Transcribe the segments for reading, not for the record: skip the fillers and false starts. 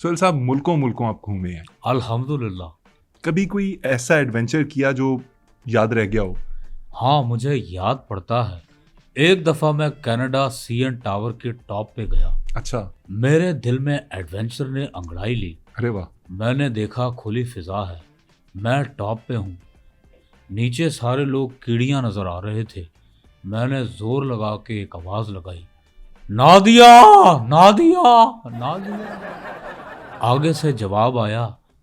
सोहेल साहब, मुल्कों मुल्कों आप घूमे हैं, अल्हम्दुलिल्लाह। कभी कोई ऐसा एडवेंचर किया जो याद रह गया हो? हाँ, मुझे याद पड़ता है। एक दफ़ा मैं कनाडा सीएन टावर के टॉप पे गया। अच्छा। मेरे दिल में एडवेंचर ने अंगड़ाई ली। अरे वाह। मैंने देखा खुली फिजा है, मैं टॉप पे हूँ। नीचे सारे लोग कीड़ियाँ नज़र आ रहे थे। मैंने जोर लगा के एक आवाज़ लगाई, नादिया, नादिया, नादिया। आगे से जवाब आया,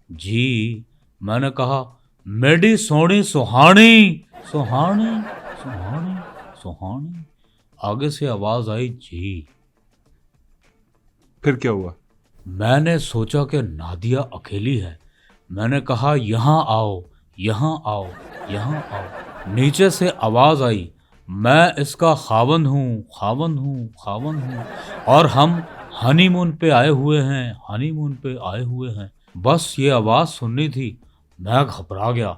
जी। मैंने कहा, मेरी सोनी सुहानी, सुहानी, सुहानी, सुहानी। आगे से आवाज आई, जी। फिर क्या हुआ? मैंने सोचा कि नादिया अकेली है। मैंने कहा, यहाँ आओ, यहाँ आओ, यहाँ आओ। नीचे से आवाज आई, मैं इसका खावंद हूँ, खावंद हूँ, खावंद हूँ, और हम हनीमून पे आए हुए हैं, हनीमून पे आए हुए हैं। बस ये आवाज़ सुननी थी। मैं घबरा गया।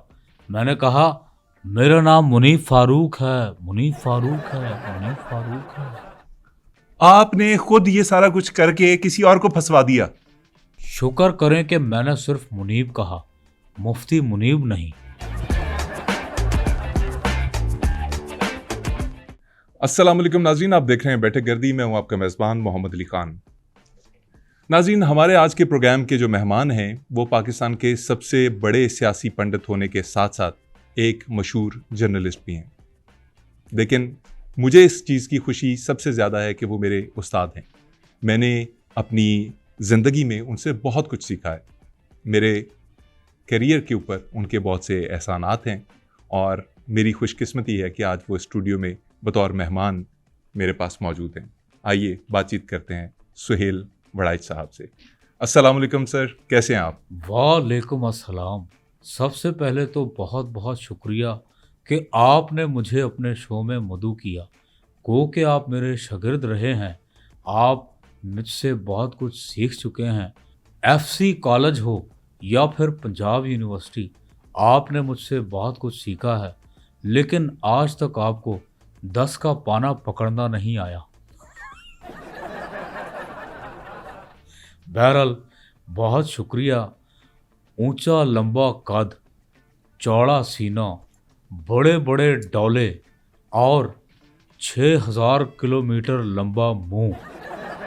मैंने कहा, मेरा नाम मुनीफ फारूक है, मुनीफ फारूक है, मुनीफ फारूक है। आपने खुद ये सारा कुछ करके किसी और को फंसवा दिया? शुक्र करें कि मैंने सिर्फ मुनीब कहा, मुफ्ती मुनीब नहीं। अस्सलाम वालेकुम नाज़रीन, आप देख रहे हैं बैठक गर्दी। मैं हूं आपका मेज़बान मोहम्मद अली खान। नाज़रीन, हमारे आज के प्रोग्राम के जो मेहमान हैं वो पाकिस्तान के सबसे बड़े सियासी पंडित होने के साथ साथ एक मशहूर जर्नलिस्ट भी हैं। लेकिन मुझे इस चीज़ की खुशी सबसे ज़्यादा है कि वो मेरे उस्ताद हैं। मैंने अपनी ज़िंदगी में उनसे बहुत कुछ सीखा है। मेरे करियर के ऊपर उनके बहुत से एहसानात हैं और मेरी खुशकिस्मती है कि आज वो स्टूडियो में बतौर मेहमान मेरे पास मौजूद हैं। आइए बातचीत करते हैं सुहेल वड़ाइच साहब से। अस्सलाम वालेकुम सर, कैसे हैं आप? वालेकुम अस्सलाम। सबसे पहले तो बहुत बहुत शुक्रिया कि आपने मुझे अपने शो में मदऊ किया। गो कि आप मेरे शागिर्द रहे हैं, आप मुझसे बहुत कुछ सीख चुके हैं। एफसी कॉलेज हो या फिर पंजाब यूनिवर्सिटी, आपने मुझसे बहुत कुछ सीखा है, लेकिन आज तक आपको 10 का पाना पकड़ना नहीं आया। बहरहाल, बहुत शुक्रिया। ऊंचा लंबा कद, चौड़ा सीना, बड़े बड़े डौले और 6000 किलोमीटर लंबा मुंह,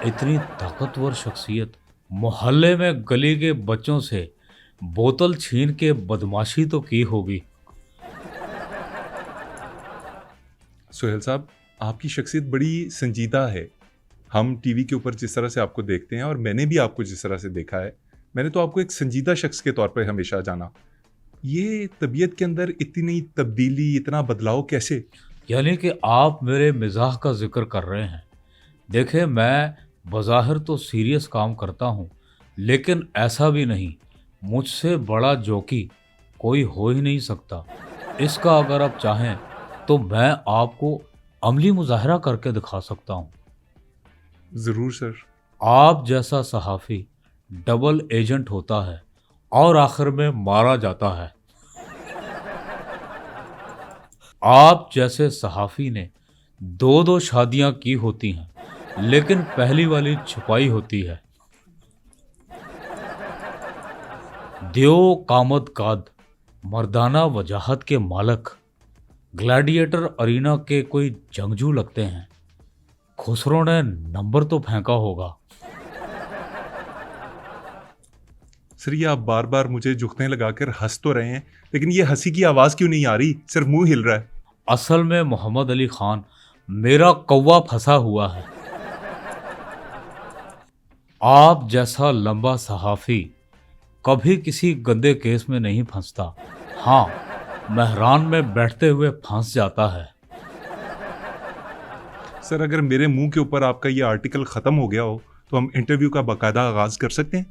इतनी ताकतवर शख्सियत। मोहल्ले में गली के बच्चों से बोतल छीन के बदमाशी तो की होगी। सुहेल साहब, आपकी शख्सियत बड़ी संजीदा है। हम टीवी के ऊपर जिस तरह से आपको देखते हैं और मैंने भी आपको जिस तरह से देखा है, मैंने तो आपको एक संजीदा शख्स के तौर पर हमेशा जाना। ये तबीयत के अंदर इतनी तब्दीली, इतना बदलाव कैसे? यानी कि आप मेरे मिजाज का जिक्र कर रहे हैं। देखें, मैं बज़ाहिर तो सीरियस काम करता हूँ, लेकिन ऐसा भी नहीं। मुझसे बड़ा जोकी कोई हो ही नहीं सकता। इसका अगर आप चाहें तो मैं आपको अमली मुजाहरा करके दिखा सकता हूँ। ज़रूर सर। आप जैसा सहाफ़ी डबल एजेंट होता है और आखिर में मारा जाता है। आप जैसे सहाफ़ी ने 2-2 शादियां की होती हैं, लेकिन पहली वाली छुपाई होती है। दियो कामद काद, मर्दाना वजाहत के मालक, ग्लैडिएटर अरीना के कोई जंगजू लगते हैं। खुसरो ने नंबर तो फेंका होगा। सर, ये आप बार बार मुझे झुकने लगाकर हंस तो रहे हैं, लेकिन ये हंसी की आवाज़ क्यों नहीं आ रही? सिर्फ मुंह हिल रहा है। असल में मोहम्मद अली खान, मेरा कौवा फंसा हुआ है। आप जैसा लंबा सहाफ़ी कभी किसी गंदे केस में नहीं फंसता। हाँ, मेहरान में बैठते हुए फंस जाता है। सर, अगर मेरे मुंह के ऊपर आपका ये आर्टिकल ख़त्म हो गया हो तो हम इंटरव्यू का बाकायदा आगाज़ कर सकते हैं?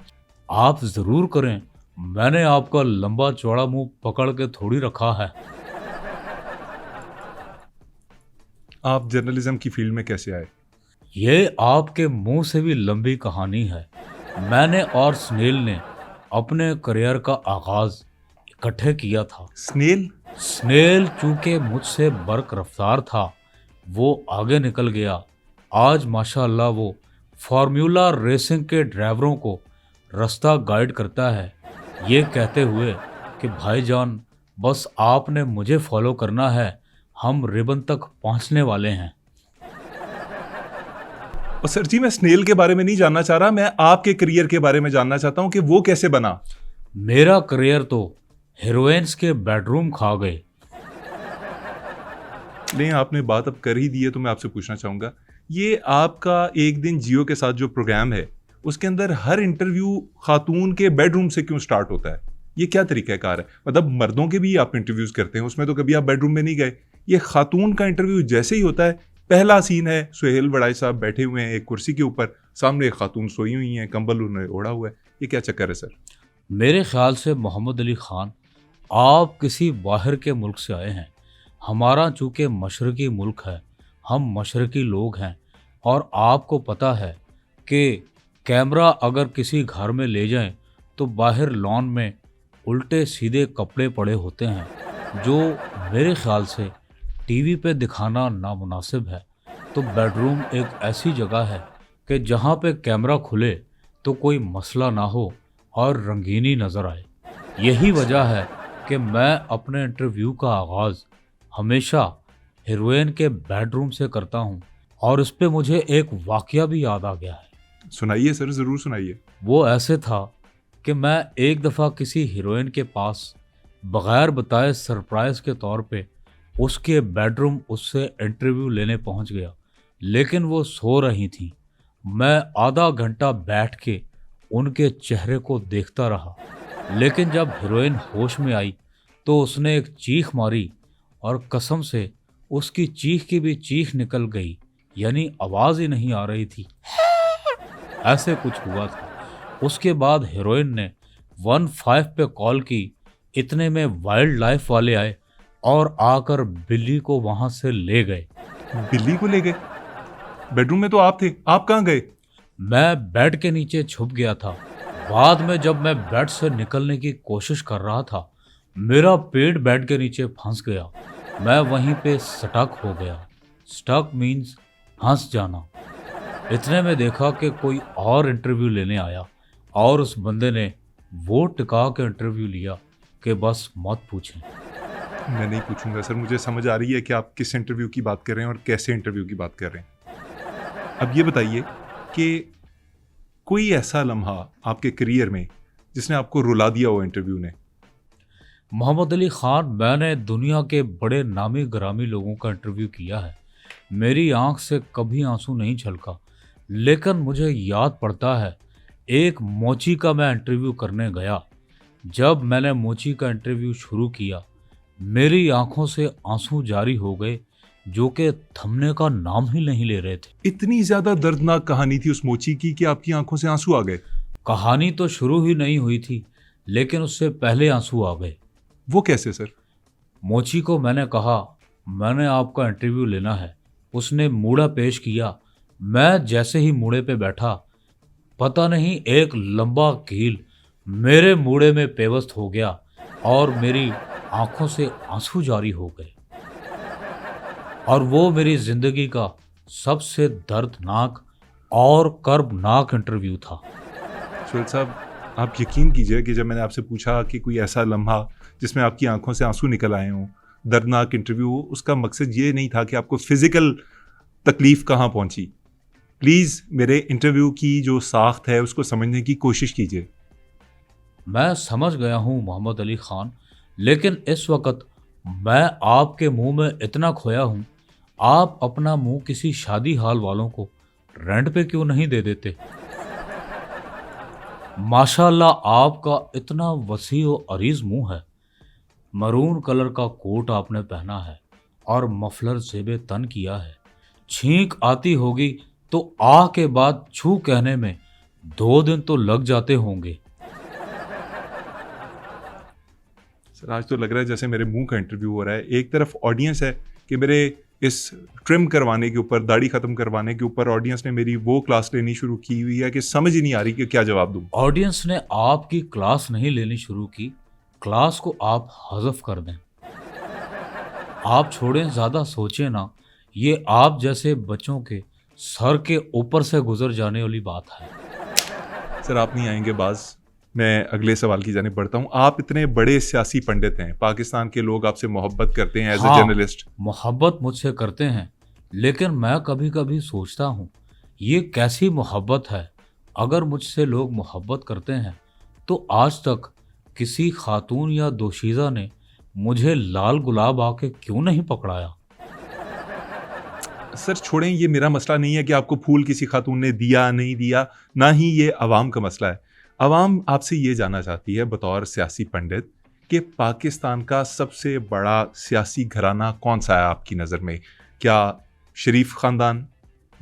आप ज़रूर करें। मैंने आपका लंबा चौड़ा मुंह पकड़ के थोड़ी रखा है। आप जर्नलिज्म की फील्ड में कैसे आए? ये आपके मुंह से भी लंबी कहानी है। मैंने और स्नेल ने अपने करियर का आगाज़ इकट्ठे किया था। स्नेल? स्नेल चूंकि मुझसे बर्क रफ्तार था, वो आगे निकल गया। आज माशाअल्लाह वो फार्मूला रेसिंग के ड्राइवरों को रास्ता गाइड करता है, ये कहते हुए कि भाईजान बस आपने मुझे फॉलो करना है, हम रिबन तक पहुंचने वाले हैं। और सर जी, मैं स्नेल के बारे में नहीं जानना चाह रहा, मैं आपके करियर के बारे में जानना चाहता हूं कि वो कैसे बना। मेरा करियर तो हीरोइंस के बेडरूम खा गए। नहीं, आपने बात अब कर ही दी है तो मैं आपसे पूछना चाहूँगा, ये आपका एक दिन जियो के साथ जो प्रोग्राम है उसके अंदर हर इंटरव्यू खातून के बेडरूम से क्यों स्टार्ट होता है? ये क्या तरीक़ाकार है? मतलब मर्दों के भी आप इंटरव्यूज़ करते हैं, उसमें तो कभी आप बेडरूम में नहीं गए। ये खातून का इंटरव्यू जैसे ही होता है, पहला सीन है सुहेल बड़ाई साहब बैठे हुए हैं एक कुर्सी के ऊपर, सामने एक खातून सोई हुई हैं, कंबल उन्हें ओढ़ा हुआ है। ये क्या चक्कर है सर? मेरे ख्याल से मोहम्मद अली ख़ान, आप किसी बाहर के मुल्क से आए हैं। हमारा चूँकि मशरक़ी मुल्क है, हम मशरक़ी लोग हैं, और आपको पता है कि कैमरा अगर किसी घर में ले जाएं तो बाहर लॉन में उल्टे सीधे कपड़े पड़े होते हैं, जो मेरे ख्याल से टीवी पे दिखाना नामुनासिब है। तो बेडरूम एक ऐसी जगह है कि जहाँ पे कैमरा खुले तो कोई मसला ना हो और रंगीनी नज़र आए। यही वजह है कि मैं अपने इंटरव्यू का आगाज़ हमेशा हीरोइन के बेडरूम से करता हूँ, और इस पे मुझे एक वाकया भी याद आ गया है। सुनाइए सर, ज़रूर सुनाइए। वो ऐसे था कि मैं एक दफ़ा किसी हीरोइन के पास बग़ैर बताए सरप्राइज़ के तौर पे उसके बेडरूम उससे इंटरव्यू लेने पहुंच गया, लेकिन वो सो रही थी। मैं आधा घंटा बैठ के उनके चेहरे को देखता रहा, लेकिन जब हीरोइन होश में आई तो उसने एक चीख मारी, और कसम से उसकी चीख की भी चीख निकल गई, यानी आवाज़ ही नहीं आ रही थी। ऐसे कुछ हुआ था। उसके बाद हीरोइन ने 15 पे कॉल की। इतने में वाइल्ड लाइफ वाले आए और आकर बिल्ली को वहां से ले गए। बिल्ली को ले गए? बेडरूम में तो आप थे, आप कहाँ गए? मैं बेड के नीचे छुप गया था। बाद में जब मैं बेड से निकलने की कोशिश कर रहा था, मेरा पेट बेड के नीचे फंस गया। मैं वहीं पे स्टक हो गया। स्टक मीन्स फंस जाना। इतने में देखा कि कोई और इंटरव्यू लेने आया, और उस बंदे ने वो टिका के इंटरव्यू लिया कि बस मत पूछें। मैं नहीं पूछूंगा सर, मुझे समझ आ रही है कि आप किस इंटरव्यू की बात कर रहे हैं और कैसे इंटरव्यू की बात कर रहे हैं। अब ये बताइए कि कोई ऐसा लम्हा आपके करियर में जिसने आपको रुला दिया हो इंटरव्यू ने? मोहम्मद अली ख़ान, मैंने दुनिया के बड़े नामी ग्रामी लोगों का इंटरव्यू किया है। मेरी आंख से कभी आंसू नहीं छलका, लेकिन मुझे याद पड़ता है एक मोची का मैं इंटरव्यू करने गया। जब मैंने मोची का इंटरव्यू शुरू किया, मेरी आंखों से आंसू जारी हो गए, जो कि थमने का नाम ही नहीं ले रहे थे। इतनी ज्यादा दर्दनाक कहानी थी उस मोची की कि आपकी आंखों से आंसू आ गए? कहानी तो शुरू ही नहीं हुई थी, लेकिन उससे पहले आंसू आ गए। वो कैसे सर? मोची को मैंने कहा, मैंने आपका इंटरव्यू लेना है। उसने मूड़ा पेश किया। मैं जैसे ही मूड़े पे बैठा, पता नहीं एक लंबा कील मेरे मूड़े में पेवस्त हो गया और मेरी आंखों से आंसू जारी हो गए। और वो मेरी जिंदगी का सबसे दर्दनाक और कर्बनाक इंटरव्यू था। सुहेल साहब, आप यकीन कीजिए कि जब मैंने आपसे पूछा कि कोई ऐसा लम्हा जिसमें आपकी आंखों से आंसू निकल आए हों, दर्दनाक इंटरव्यू हो, उसका मकसद ये नहीं था कि आपको फिजिकल तकलीफ कहाँ पहुंची। प्लीज़ मेरे इंटरव्यू की जो साख्त है उसको समझने की कोशिश कीजिए। मैं समझ गया हूँ मोहम्मद अली ख़ान, लेकिन इस वक्त मैं आपके मुंह में इतना खोया हूँ, आप अपना मुंह किसी शादी हाल वालों को रेंट पे क्यों नहीं दे देते? माशाल्लाह आपका इतना वसी और अरीज मुंह है। मरून कलर का कोट आपने पहना है और मफलर ज़ेबे तन किया है। छींक आती होगी तो आ के बाद छू कहने में 2 दिन तो लग जाते होंगे। सर, आज तो लग रहा है जैसे मेरे मुंह का इंटरव्यू हो रहा है। एक तरफ ऑडियंस है कि मेरे इस ट्रिम करवाने के ऊपर, दाढ़ी ख़त्म करवाने के ऊपर ऑडियंस ने मेरी वो क्लास लेनी शुरू की हुई है कि समझ ही नहीं आ रही कि क्या जवाब दूँ। ऑडियंस ने आपकी क्लास नहीं लेनी शुरू की, क्लास को आप हज़फ कर दें। आप छोड़ें, ज़्यादा सोचें ना। ये आप जैसे बच्चों के सर के ऊपर से गुजर जाने वाली बात है। सर आप नहीं आएंगे बाज, मैं अगले सवाल की जानिब बढ़ता हूँ। आप इतने बड़े सियासी पंडित हैं, पाकिस्तान के लोग आपसे मोहब्बत करते हैं एज ए जर्नलिस्ट। मोहब्बत मुझसे करते हैं, लेकिन मैं कभी कभी सोचता हूँ ये कैसी मोहब्बत है। अगर मुझसे लोग मोहब्बत करते हैं तो आज तक किसी खातून या दोशीज़ा ने मुझे लाल गुलाब आके क्यों नहीं पकड़ाया। सर छोड़ें, ये मेरा मसला नहीं है कि आपको फूल किसी खातून ने दिया नहीं दिया, ना ही ये अवाम का मसला है। अवाम आपसे ये जानना चाहती है बतौर सियासी पंडित कि पाकिस्तान का सबसे बड़ा सियासी घराना कौन सा है आपकी नज़र में? क्या शरीफ ख़ानदान,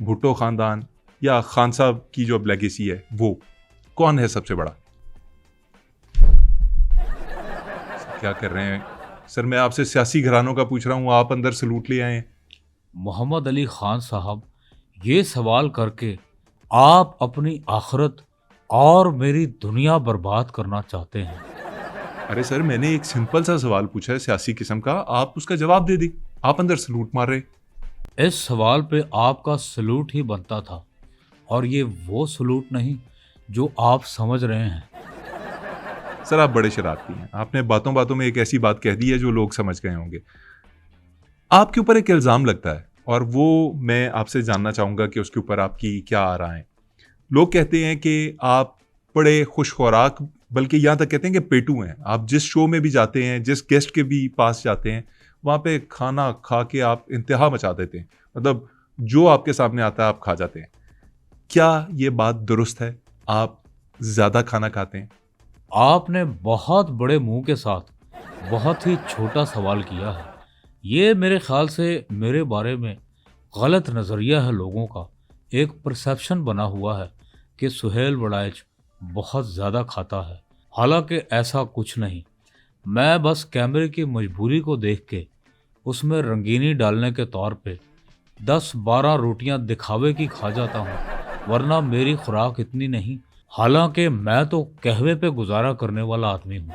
भुट्टो ख़ानदान, या खान साहब की जो अब लेगेसी है वो कौन है सबसे बड़ा? क्या कर रहे हैं सर? मैं आपसे सियासी घरानों का पूछ रहा हूँ, आप अंदर सलूट ले आए हैं। मोहम्मद अली खान साहब, ये सवाल करके आप अपनी आखिरत और मेरी दुनिया बर्बाद करना चाहते हैं। अरे सर, मैंने एक सिंपल सा सवाल पूछा है सियासी किस्म का, आप उसका जवाब दे दी, आप अंदर सलूट मार रहे। इस सवाल पे आपका सलूट ही बनता था, और ये वो सलूट नहीं जो आप समझ रहे हैं। सर आप बड़े शरारती हैं, आपने बातों बातों में एक ऐसी बात कह दी है जो लोग समझ गए होंगे। आपके ऊपर एक इल्ज़ाम लगता है और वो मैं आपसे जानना चाहूँगा कि उसके ऊपर आपकी क्या आ रहा है। लोग कहते हैं कि आप बड़े खुश खुराक, बल्कि यहाँ तक कहते हैं कि पेटू हैं। आप जिस शो में भी जाते हैं, जिस गेस्ट के भी पास जाते हैं, वहाँ पे खाना खा के आप इंतहा मचा देते हैं। मतलब जो आपके सामने आता है आप खा जाते हैं। क्या ये बात दुरुस्त है? आप ज़्यादा खाना खाते हैं? आपने बहुत बड़े मुंह के साथ बहुत ही छोटा सवाल किया है। ये मेरे ख्याल से मेरे बारे में गलत नज़रिया है लोगों का। एक परसेप्शन बना हुआ है कि सुहेल वड़ाइच बहुत ज़्यादा खाता है, हालांकि ऐसा कुछ नहीं। मैं बस कैमरे की मजबूरी को देख के उसमें रंगीनी डालने के तौर पे 10-12 रोटियां दिखावे की खा जाता हूँ, वरना मेरी खुराक इतनी नहीं। हालांकि मैं तो कहवे पे गुजारा करने वाला आदमी हूँ।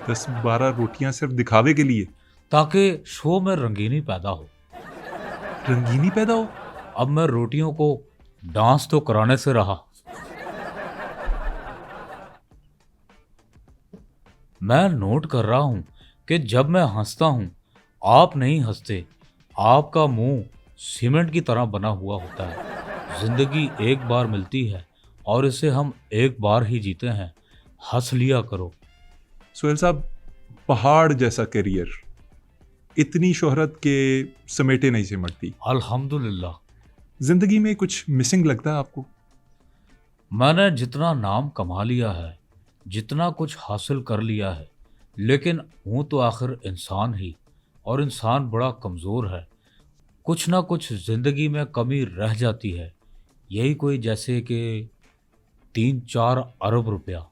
10-12 रोटियां सिर्फ दिखावे के लिए? ताकि शो में रंगीनी पैदा हो। रंगीनी पैदा हो? अब मैं रोटियों को डांस तो कराने से रहा। मैं नोट कर रहा हूं कि जब मैं हंसता हूं आप नहीं हंसते। आपका मुंह सीमेंट की तरह बना हुआ होता है। जिंदगी एक बार मिलती है और इसे हम एक बार ही जीते हैं। हंस लिया करो। सुहेल साहब, पहाड़ जैसा करियर, इतनी शोहरत के समेटे नहीं सिमटती। अल्हम्दुलिल्लाह। जिंदगी में कुछ मिसिंग लगता है आपको? मैंने जितना नाम कमा लिया है, जितना कुछ हासिल कर लिया है, लेकिन हूँ तो आखिर इंसान ही, और इंसान बड़ा कमज़ोर है। कुछ ना कुछ ज़िंदगी में कमी रह जाती है। यही कोई जैसे कि 3-4 अरब रुपया।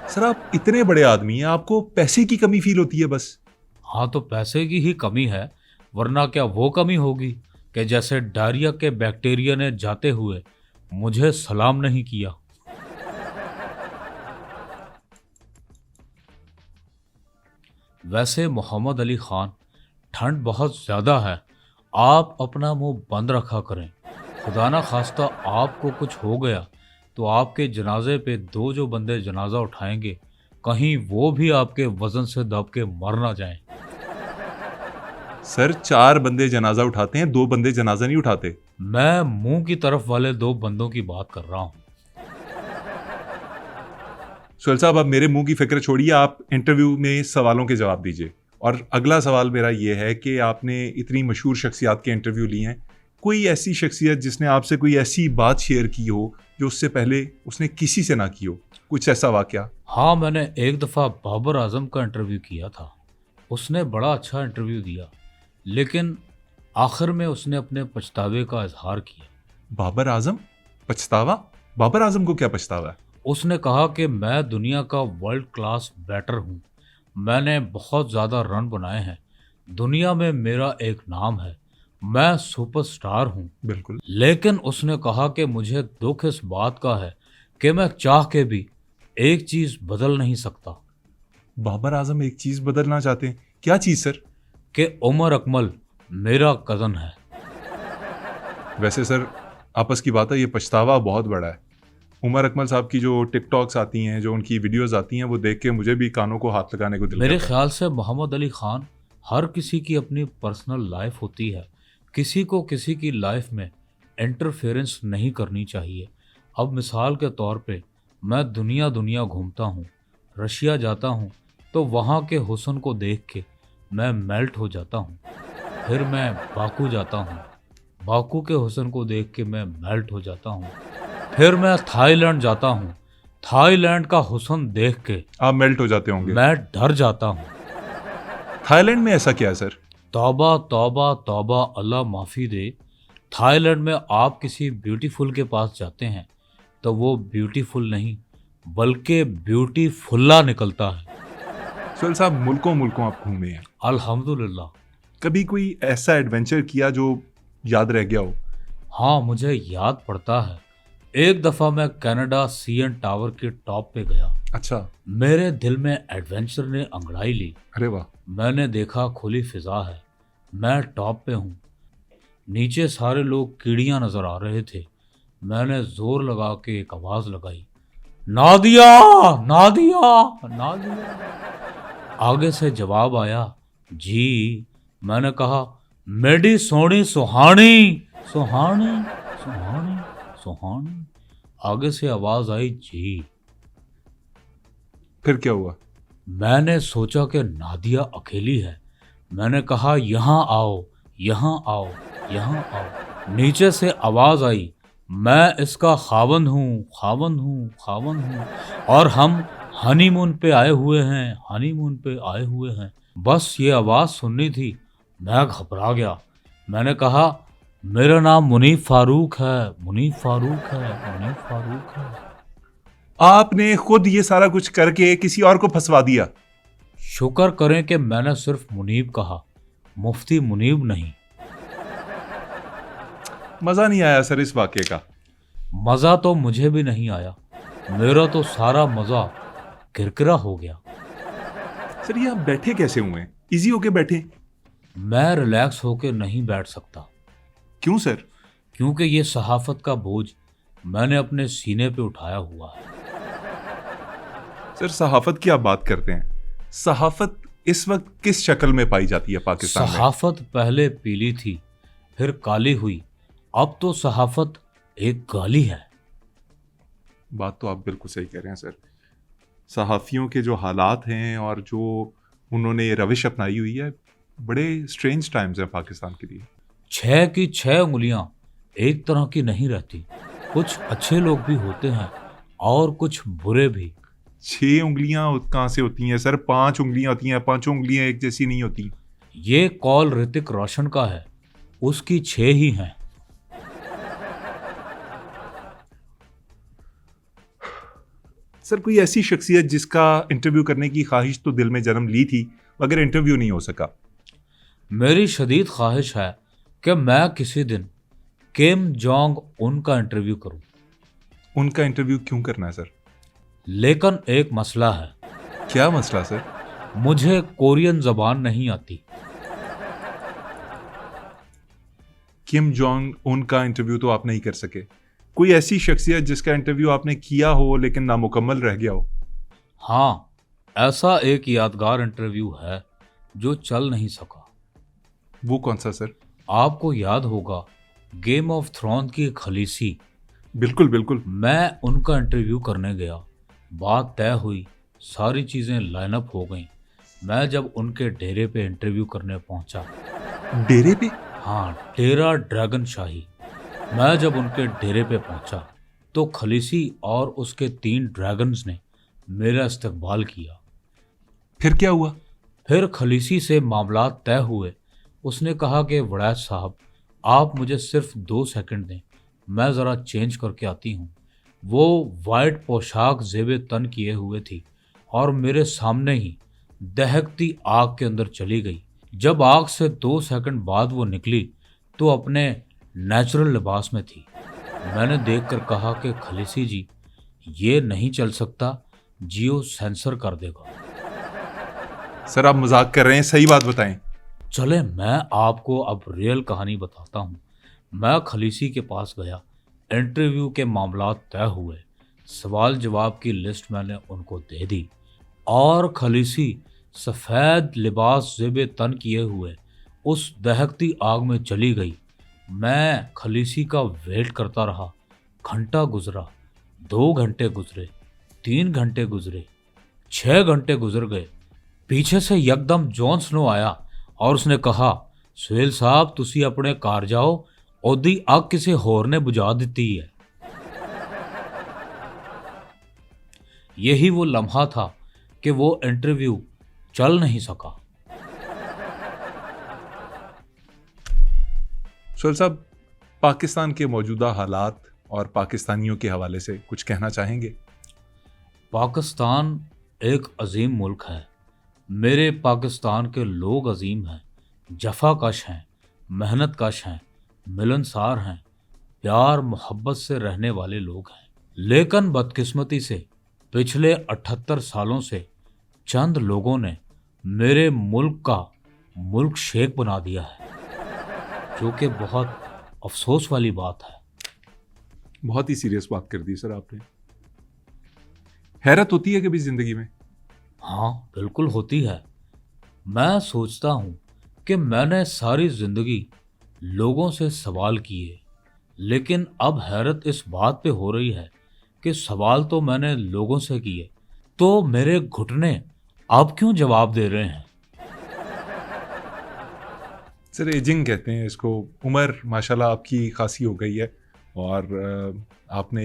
सर आप इतने बड़े आदमी हैं, आपको पैसे की कमी फील होती है बस? हाँ, तो पैसे की ही कमी है, वरना क्या वो कमी होगी कि जैसे डायरिया के बैक्टीरिया ने जाते हुए मुझे सलाम नहीं किया। वैसे मोहम्मद अली खान, ठंड बहुत ज़्यादा है, आप अपना मुंह बंद रखा करें। खुदा ना खास्ता आपको कुछ हो गया तो आपके जनाजे पे 2 जो बंदे जनाजा उठाएंगे, कहीं वो भी आपके वजन से दब के मर ना जाएं। सर 4 बंदे जनाजा उठाते हैं, 2 बंदे जनाजा नहीं उठाते। मैं मुंह की तरफ वाले 2 बंदों की बात कर रहा हूँ। सुहेल साहब, आप मेरे मुंह की फिक्र छोड़िए, आप इंटरव्यू में सवालों के जवाब दीजिए। और अगला सवाल मेरा ये है कि आपने इतनी मशहूर शख्सियात के इंटरव्यू लिए हैं, कोई ऐसी शख्सियत जिसने आपसे कोई ऐसी बात शेयर की हो जो उससे पहले उसने किसी से ना की हो, कुछ ऐसा वाकया? हाँ, मैंने एक दफ़ा बाबर आजम का इंटरव्यू किया था। उसने बड़ा अच्छा इंटरव्यू दिया, लेकिन आखिर में उसने अपने पछतावे का इजहार किया। बाबर आजम? पछतावा? बाबर आजम को क्या पछतावा है? उसने कहा कि मैं दुनिया का वर्ल्ड क्लास बैटर हूँ, मैंने बहुत ज़्यादा रन बनाए हैं, दुनिया में मेरा एक नाम है, मैं सुपरस्टार हूँ। बिल्कुल। लेकिन उसने कहा कि मुझे दुख इस बात का है कि मैं चाह के भी एक चीज़ बदल नहीं सकता। बाबर आजम एक चीज़ बदलना चाहते हैं? क्या चीज़ सर? कि उमर अकमल मेरा कज़न है। वैसे सर, आपस की बात है, ये पछतावा बहुत बड़ा है। उमर अकमल साहब की जो टिकटॉक्स आती हैं, जो उनकी वीडियोस आती हैं, वो देख के मुझे भी कानों को हाथ लगाने को दिल मेरे करता है। ख्याल से मोहम्मद अली खान, हर किसी की अपनी पर्सनल लाइफ होती है, किसी को किसी की लाइफ में इंटरफेरेंस नहीं करनी चाहिए। अब मिसाल के तौर पे मैं दुनिया दुनिया घूमता हूँ, रशिया जाता हूँ, तो वहाँ के हुस्न को देख के मैं मेल्ट हो जाता हूँ। फिर मैं बाकू जाता हूँ, बाकू के हुस्न को देख के मैं मेल्ट हो जाता हूँ। फिर मैं थाईलैंड जाता हूँ, थाईलैंड का हुस्न देख के आप मेल्ट हो जाते होंगे। मैं डर जाता हूँ। थाईलैंड में ऐसा क्या है सर? तौबा तौबा तौबा, अल्लाह माफ़ी दे। थाईलैंड में आप किसी ब्यूटीफुल के पास जाते हैं तो वो ब्यूटीफुल नहीं बल्कि ब्यूटीफुल्ला निकलता है। सुहेल साहब, मुल्कों मुल्कों आप घूमे हैं, अल्हम्दुलिल्लाह। कभी कोई ऐसा एडवेंचर किया जो याद रह गया हो? हाँ, मुझे याद पड़ता है। एक दफ़ा मैं कनाडा सीएन टावर के टॉप पे गया। अच्छा। मेरे दिल में एडवेंचर ने अंगड़ाई ली। अरे वाह। मैंने देखा खुली फिजा है, मैं टॉप पे हूँ, नीचे सारे लोग कीड़ियाँ नज़र आ रहे थे। मैंने जोर लगा के एक आवाज़ लगाई, नादिया नादिया नादिया। आगे से जवाब आया, जी। मैंने कहा, मेरी सोनी सुहानी सुहानी सुहानी सुहानी। आगे से आवाज़ आई, जी। फिर क्या हुआ? मैंने सोचा कि नादिया अकेली है। मैंने कहा, यहाँ आओ यहाँ आओ यहाँ आओ। नीचे से आवाज़ आई, मैं इसका खावंद हूँ खावंद हूँ खावंद हूँ, और हम हनीमून पे आए हुए हैं, हनीमून पे आए हुए हैं। बस ये आवाज़ सुननी थी। मैं घबरा गया। मैंने कहा, मेरा नाम मुनीफ फारूक है, मुनीफ फारूक है, मुनीफ फारूक है। आपने खुद ये सारा कुछ करके किसी और को फंसवा दिया। शुक्र करें कि मैंने सिर्फ मुनीब कहा, मुफ्ती मुनीब नहीं। मजा नहीं आया सर इस वाक़े का। मज़ा तो मुझे भी नहीं आया, मेरा तो सारा मज़ा किरकिरा हो गया। सर ये आप बैठे कैसे हुए? इजी होके बैठे। मैं रिलैक्स होकर नहीं बैठ सकता। क्यों सर? क्योंकि ये सहाफ़त का बोझ मैंने अपने सीने पे उठाया हुआ है। सर सहाफ़त की आप बात करते हैं, सहाफ़त इस वक्त किस शक्ल में पाई जाती है पाकिस्तान में? सहाफ़त पहले पीली थी, फिर काली हुई, अब तो सहाफ़त एक गाली है। बात तो आप बिल्कुल सही कह रहे हैं सर। सहाफ़ियों के जो हालात हैं और जो उन्होंने ये रविश अपनाई हुई है, बड़े स्ट्रेंज टाइम्स हैं पाकिस्तान के लिए। 6 की 6 उंगलियां एक तरह की नहीं रहती। कुछ अच्छे लोग भी होते हैं और कुछ बुरे भी। 6 उंगलियां कहाँ से होती हैं सर? 5 उंगलियां होती हैं, पांचों उंगलियां एक जैसी नहीं होती। ये कॉल ऋतिक रोशन का है, उसकी 6 ही हैं। सर कोई ऐसी शख्सियत जिसका इंटरव्यू करने की ख्वाहिश तो दिल में जन्म ली थी मगर इंटरव्यू नहीं हो सका? मेरी शदीद ख्वाहिश है कि मैं किसी दिन किम जोंग उन का इंटरव्यू करूं। उनका इंटरव्यू क्यों करना है सर? लेकिन एक मसला है, क्या मसला सर? मुझे कोरियन जबान नहीं आती। किम जोंग उन का इंटरव्यू तो आप नहीं कर सके। कोई ऐसी शख्सियत जिसका इंटरव्यू आपने किया हो लेकिन नामुकम्मल रह गया हो? हाँ, ऐसा एक यादगार इंटरव्यू है जो चल नहीं सका। वो कौन सा सर? आपको याद होगा, गेम ऑफ थ्रोन की खलीसी। बिल्कुल बिल्कुल। मैं उनका इंटरव्यू करने गया, बात तय हुई, सारी चीज़ें लाइनअप हो गईं। मैं जब उनके डेरे पे इंटरव्यू करने पहुंचा, डेरे पे? हाँ, डेरा ड्रैगन शाही। मैं जब उनके डेरे पे पहुंचा तो खलीसी और उसके 3 ड्रैगन्स ने मेरा इस्तकबाल किया। फिर क्या हुआ? फिर खलीसी से मामलात तय हुए। उसने कहा कि वड़ैच साहब, आप मुझे सिर्फ 2 सेकंड दें, मैं ज़रा चेंज करके आती हूँ। वो वाइट पोशाक ज़ेबे तन किए हुए थी और मेरे सामने ही दहकती आग के अंदर चली गई। जब आग से 2 सेकंड बाद वो निकली तो अपने नेचुरल लिबास में थी। मैंने देखकर कहा कि खलीसी जी, ये नहीं चल सकता, जियो सेंसर कर देगा। सर आप मजाक कर रहे हैं, सही बात बताएं। चले मैं आपको अब रियल कहानी बताता हूँ। मैं खलीसी के पास गया, इंटरव्यू के मामलात तय हुए, सवाल जवाब की लिस्ट मैंने उनको दे दी और खलीसी सफ़ेद लिबास ज़ेबे तन किए हुए उस दहकती आग में चली गई। मैं खलीसी का वेट करता रहा। घंटा गुजरा, 2 घंटे गुजरे, 3 घंटे गुजरे, 6 घंटे गुजर गए। पीछे से यकदम जॉन स्नो आया और उसने कहा, सुहेल साहब तुसी अपने कार जाओ, ओदी अग किसी होर ने बुझा दी है। यही वो लम्हा था कि वो इंटरव्यू चल नहीं सका। सुहेल साहब, पाकिस्तान के मौजूदा हालात और पाकिस्तानियों के हवाले से कुछ कहना चाहेंगे? पाकिस्तान एक अजीम मुल्क है। मेरे पाकिस्तान के लोग अजीम हैं, जफाकश हैं, मेहनत कश हैं, मिलनसार हैं, प्यार मोहब्बत से रहने वाले लोग हैं। लेकिन बदकिस्मती से पिछले 78 सालों से चंद लोगों ने मेरे मुल्क का मुल्क शेख बना दिया है, जो कि बहुत अफसोस वाली बात है। बहुत ही सीरियस बात कर दी सर आपने। हैरत होती है कभी जिंदगी में? हाँ, बिल्कुल होती है। मैं सोचता हूँ कि मैंने सारी जिंदगी लोगों से सवाल किए, लेकिन अब हैरत इस बात पे हो रही है कि सवाल तो मैंने लोगों से किए, तो मेरे घुटने अब क्यों जवाब दे रहे हैं? सर एजिंग कहते हैं इसको। उम्र माशाल्लाह आपकी खासी हो गई है और आपने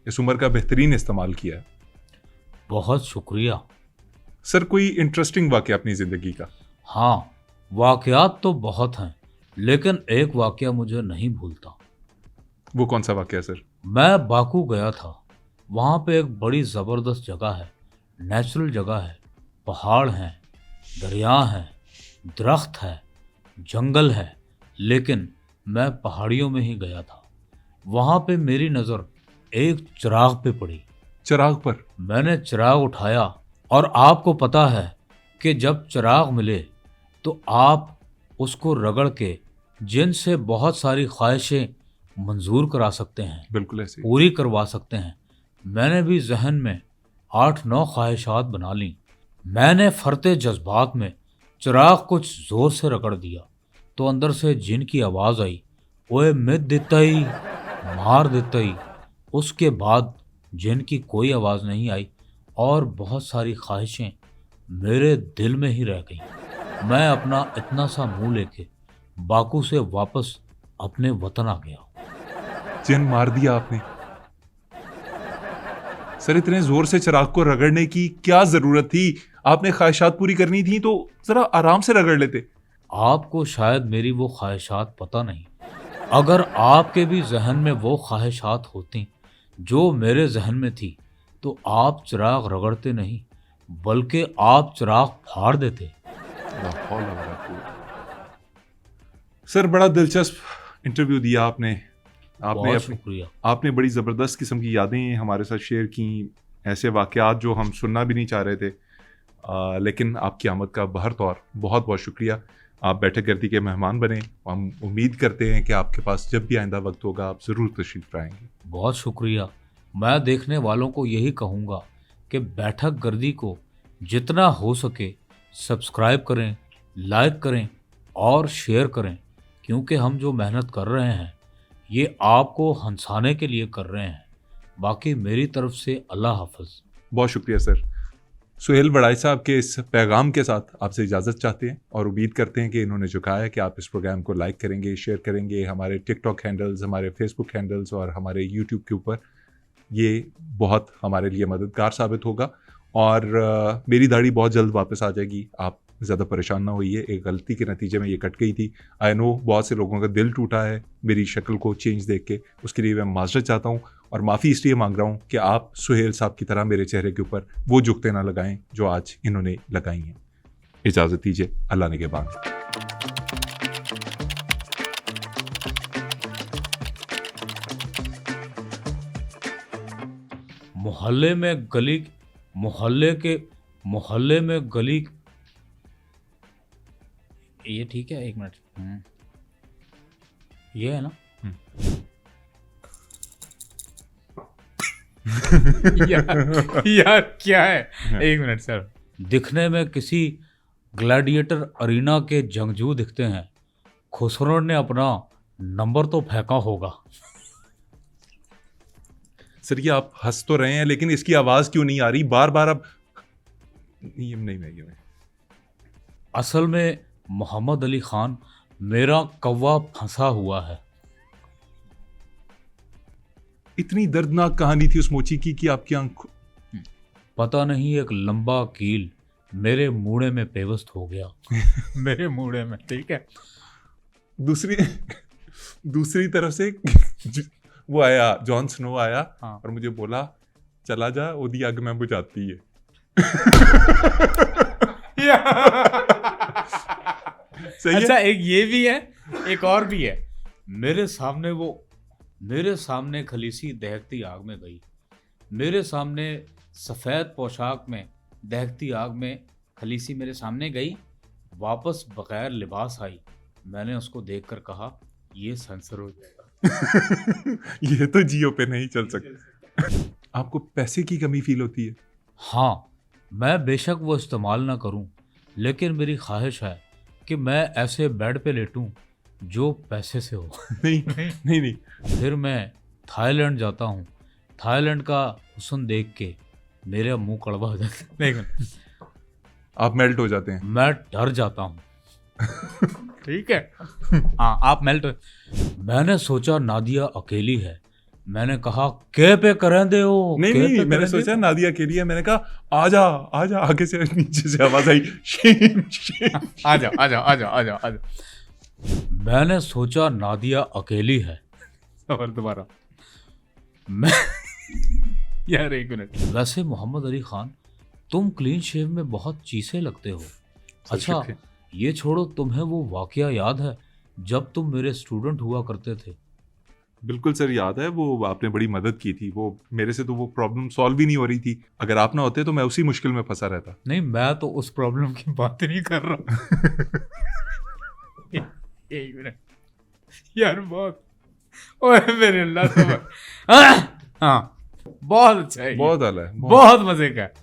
इस उम्र का बेहतरीन इस्तेमाल किया है। बहुत शुक्रिया। सर कोई इंटरेस्टिंग वाक़या अपनी ज़िंदगी का? हाँ, वाकयात तो बहुत हैं, लेकिन एक वाकया मुझे नहीं भूलता। वो कौन सा वाक़या सर? मैं बाकू गया था। वहाँ पे एक बड़ी ज़बरदस्त जगह है, नेचुरल जगह है, पहाड़ हैं, दरिया हैं, दरख्त है, जंगल है, लेकिन मैं पहाड़ियों में ही गया था। वहाँ पे मेरी नज़र एक चिराग पे पड़ी। चिराग पर? मैंने चिराग उठाया और आपको पता है कि जब चिराग मिले तो आप उसको रगड़ के जिनसे बहुत सारी ख्वाहिशें मंजूर करा सकते हैं, बिल्कुल ऐसे ही। पूरी करवा सकते हैं। मैंने भी जहन में 8-9 ख्वाहिशात बना ली। मैंने फरते जज्बात में चिराग कुछ जोर से रगड़ दिया तो अंदर से जिन की आवाज़ आई, ओए मिट देता ही, मार देता ही। उसके बाद जिन की कोई आवाज़ नहीं आई और बहुत सारी ख्वाहिशें मेरे दिल में ही रह गईं। मैं अपना इतना सा मुंह लेके बाकू से वापस अपने वतन आ गया। जिन मार दिया आपने? सर इतने जोर से चिराग को रगड़ने की क्या जरूरत थी? आपने ख्वाहिशात पूरी करनी थी तो जरा आराम से रगड़ लेते। आपको शायद मेरी वो ख्वाहिशात पता नहीं। अगर आपके भी जहन में वो ख्वाहिशात होती जो मेरे जहन में थी, तो आप चिराग रगड़ते नहीं, बल्कि आप चिराग फाड़ देते। सर बड़ा दिलचस्प इंटरव्यू दिया आपने। बहुत शुक्रिया। आपने बड़ी ज़बरदस्त किस्म की यादें हमारे साथ शेयर की, ऐसे वाक़यात जो हम सुनना भी नहीं चाह रहे थे। लेकिन आपकी आमद का बहरतौर बहुत बहुत शुक्रिया। आप बैठक गर्दी के मेहमान बने। हम उम्मीद करते हैं कि आपके पास जब भी आइंदा वक्त होगा आप ज़रूर तशरीफ़ लाएंगे। बहुत शुक्रिया। मैं देखने वालों को यही कहूँगा कि बैठक गर्दी को जितना हो सके सब्सक्राइब करें, लाइक करें और शेयर करें, क्योंकि हम जो मेहनत कर रहे हैं ये आपको हंसाने के लिए कर रहे हैं। बाकी मेरी तरफ से अल्लाह हाफ़िज़। बहुत शुक्रिया सर। सुहेल बड़ाई साहब के इस पैगाम के साथ आपसे इजाज़त चाहते हैं और उम्मीद करते हैं कि इन्होंने जो कहा है कि आप इस प्रोग्राम को लाइक करेंगे, शेयर करेंगे, हमारे टिकटॉक हैंडल्स, हमारे फेसबुक हैंडल्स और हमारे यूट्यूब के ऊपर। ये बहुत हमारे लिए मददगार साबित होगा और मेरी दाढ़ी बहुत जल्द वापस आ जाएगी। आप ज़्यादा परेशान ना होइए, एक गलती के नतीजे में ये कट गई थी। आई नो बहुत से लोगों का दिल टूटा है मेरी शक्ल को चेंज देख के, उसके लिए मैं माजरत चाहता हूँ और माफ़ी इसलिए मांग रहा हूँ कि आप सुहेल साहब की तरह मेरे चेहरे के ऊपर वो जुगते ना लगाएं जो आज इन्होंने लगाई हैं। इजाज़त दीजिए, अल्लाह निगहबान। मोहल्ले में गली मोहल्ले में गली, ये ठीक है? 1 मिनट। ये है ना? यार क्या है, एक मिनट सर। दिखने में किसी ग्लैडिएटर अरीना के जंगजू दिखते हैं, खुसरो ने अपना नंबर तो फेंका होगा। सर ये आप हंस तो रहे हैं लेकिन इसकी आवाज क्यों नहीं आ रही बार बार? अब नहीं। असल में मोहम्मद अली खान मेरा कौवा फंसा हुआ है। इतनी दर्दनाक कहानी थी उस मोची की कि आपकी आंख। पता नहीं एक लंबा कील मेरे मूड़े में पेवस्त हो गया। मेरे मूड़े में, ठीक है। दूसरी तरफ से वो आया, जॉन स्नो आया। हाँ। और मुझे बोला चला जा, ओदी आग में बुझाती है। सही अच्छा, है? एक ये भी है, एक और भी है। मेरे सामने खलीसी दहकती आग में गई। मेरे सामने सफ़ेद पोशाक में दहकती आग में खलीसी मेरे सामने गई, वापस बगैर लिबास आई। मैंने उसको देखकर कहा, ये सेंसर हो जाएगा। ये तो जियो पे नहीं चल सकता। आपको पैसे की कमी फील होती है? हाँ, मैं बेशक वो इस्तेमाल ना करूं, लेकिन मेरी ख्वाहिश है कि मैं ऐसे बेड पे लेटूं जो पैसे से हो। नहीं। फिर मैं थाईलैंड जाता हूँ। थाईलैंड का हुस्न देख के मेरा मुंह कड़वा हो जाता है। आप मेल्ट हो जाते हैं? मैं डर जाता हूँ। ठीक है, हाँ, आप मेल्ट। मैंने सोचा नादिया अकेली है। मैंने कहा के पे करें दे हो। नहीं, मैंने सोचा नादिया अकेली है। मैंने कहा आजा आगे से नीचे से आवाज आई, शेम। आजा। मैंने सोचा नादिया अकेली है। और दोबारा मैं यार एक मिनट। वैसे मोहम्मद अली खान, तुम क्लीन शेव में बहुत चीसे लगते हो। अच्छा, ये छोड़ो, तुम्हें वो वाकया याद है जब तुम मेरे स्टूडेंट हुआ करते थे? बिल्कुल सर, याद है। वो आपने बड़ी मदद की थी। वो मेरे से तो वो प्रॉब्लम सॉल्व ही नहीं हो रही थी। अगर आप ना होते तो मैं उसी मुश्किल में फंसा रहता। नहीं, मैं तो उस प्रॉब्लम की बात नहीं कर रहा। एक मिनट यार, बहुत ओए मेरे अल्लाह। हाँ, बहुत अच्छा है, बहुत आला है, बहुत मजे का है।